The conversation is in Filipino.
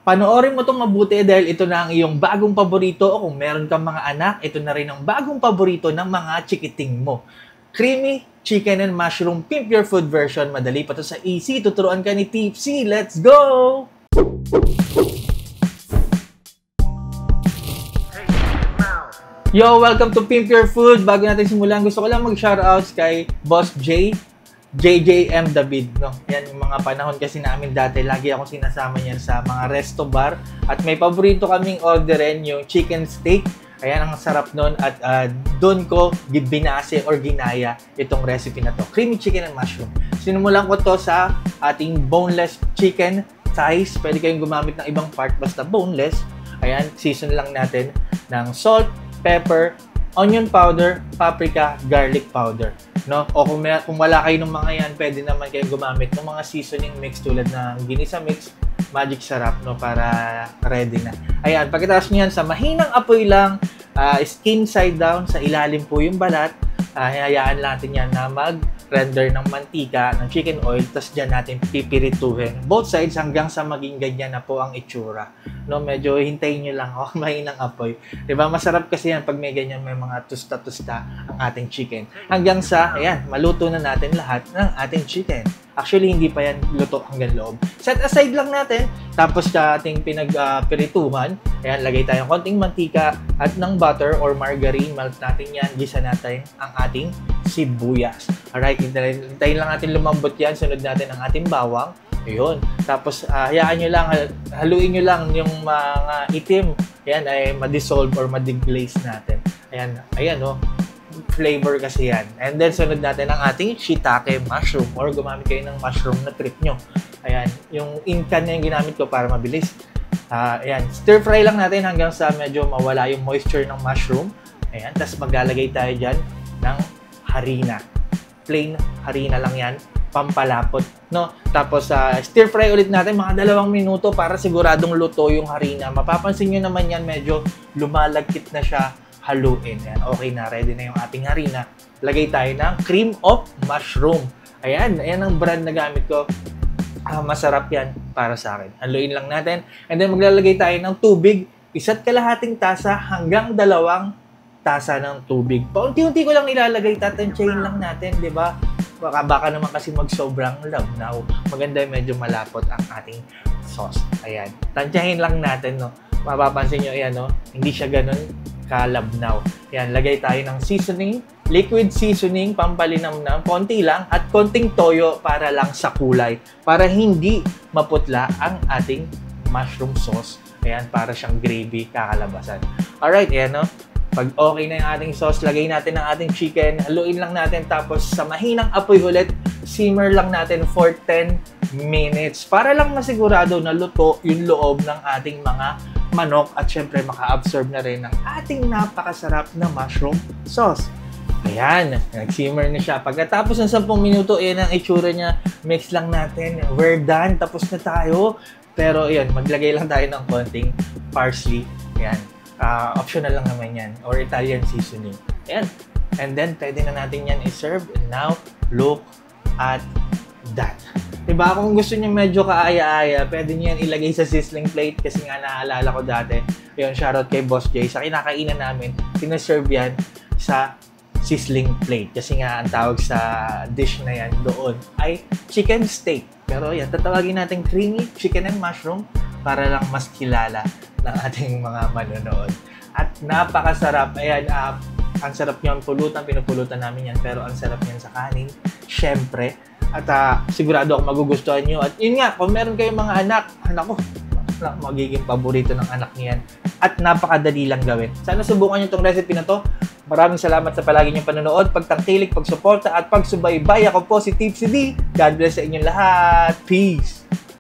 Panoorin mo 'tong mabuti dahil ito na ang iyong bagong paborito o kung meron kang mga anak, ito na rin ang bagong paborito ng mga chikiting mo. Creamy chicken and mushroom pimp your food version. Madali pa to sa easy. Tuturuan ka ni Tipsy. Let's go! Yo, welcome to Pimp Your Food. Bago natin simulan, gusto ko lang mag-shoutouts kay Boss J, JJM David, no? Yan yung mga panahon kasi namin dati, lagi ako sinasama niyan sa mga resto bar. At may paborito kaming orderin, yung chicken steak. Ayan, ang sarap nun. At doon ko binase or ginaya itong recipe na to. Creamy chicken and mushroom. Sinimulan ko to sa ating boneless chicken thighs. Pwede kayong gumamit ng ibang part, basta boneless. Ayan, season lang natin ng salt, pepper, onion powder, paprika, garlic powder, no? O kung wala kayo ng mga yan, pwede naman kayong gumamit ng mga seasoning mix tulad ng ginisa mix, magic sarap, no, para ready na. Ayan, pagkatapos niyan sa mahinang apoy lang, skin side down, sa ilalim po yung balat, hayaan natin yan na mag-render ng mantika, ng chicken oil, tapos dyan natin pipirituhin. Both sides hanggang sa maging ganyan na po ang itsura. No, medyo hintayin nyo lang, mahinang apoy. Diba? Masarap kasi yan pag may ganyan, may mga tusta-tusta ang ating chicken. Hanggang sa, ayan, maluto na natin lahat ng ating chicken. Actually, hindi pa yan luto hanggang loob. Set aside lang natin. Tapos sa ating pinagpirituhan, ayan, lagay tayong konting mantika at ng butter or margarine. Melt natin yan. Gisa natin ang ating sibuyas. Alright, hintayin lang natin lumambot yan. Sunod natin ang ating bawang. Ayun. Tapos, hayaan nyo lang, haluin nyo lang yung mga itim. Ayan, ay ma-dissolve or ma-deglaze natin. Ayan, ayan, oh. Flavor kasi yan. And then, sunod natin ang ating shiitake mushroom or gumamit kayo ng mushroom na trip nyo. Ayan, yung in-can na yung ginamit ko para mabilis. Ayan, stir-fry lang natin hanggang sa medyo mawala yung moisture ng mushroom. Ayan, tapos maglalagay tayo dyan ng harina. Plain harina lang yan, pampalapot, no? Tapos, stir-fry ulit natin mga 2 minuto para siguradong luto yung harina. Mapapansin nyo naman yan, medyo lumalagkit na siya, haluin. Ayan, okay na, ready na yung ating harina. Lagay tayo ng cream of mushroom. Ayan, ayan ang brand na gamit ko. Masarap yan para sa akin. Haluin lang natin. And then maglalagay tayo ng tubig. 1.5 tasa hanggang 2 tasa ng tubig. Paunti-unti ko lang ilalagay, tatansyahin lang natin, di ba? Baka naman kasi magsobrang labnaw. Maganda medyo malapot ang ating sauce. Ayan, tansyahin lang natin, no? Mapapansin nyo, ayan, no? Hindi siya ganun kalabnaw. Yan, lagay tayo ng seasoning, liquid seasoning, pampalinamnam, konti lang, at konting toyo para lang sa kulay, para hindi maputla ang ating mushroom sauce. Ayan, para siyang gravy kakalabasan. Alright, ayan, no? Pag okay na yung ating sauce, lagay natin ang ating chicken, haluin lang natin, tapos sa mahinang apoy ulit, simmer lang natin for 10 minutes para lang masigurado na luto yung loob ng ating mga manok at syempre maka-absorb na rin ng ating napakasarap na mushroom sauce. Ayan, nag-simmer na siya. Pagkatapos ng 10 minuto, ayan ang itsura niya. Mix lang natin. We're done. Tapos na tayo. Pero ayan, maglagay lang tayo ng konting parsley. Ayan. Optional lang naman yan. Or Italian seasoning. Ayan. And then, pwede na natin yan i-serve. And now, look at that. Diba? Kung gusto niyo medyo kaaya-aya, pwede niyo yan ilagay sa sizzling plate kasi nga naalala ko dati. Yun, shoutout kay Boss Jay. Sa kinakainan namin, sinaserve yan sa sizzling plate. Kasi nga, ang tawag sa dish na yan doon ay chicken steak. Pero yan, tatawagin natin creamy chicken and mushroom para lang mas kilala ng ating mga manonood. At napakasarap. Ayan, ang sarap niyan pulutan, pinupulutan namin yan. Pero ang sarap niyan sa kanin, syempre. At sigurado ako magugustuhan nyo. At yun nga, kung meron kayong mga anak ko, magiging paborito ng anak niyan. At napakadali lang gawin. Sana subukan nyo itong recipe na to. Maraming salamat sa palagi niyong panonood, pagtangkilik, pagsuporta, at pagsubaybay. Ako po si Tipsy D. God bless sa inyong lahat. Peace!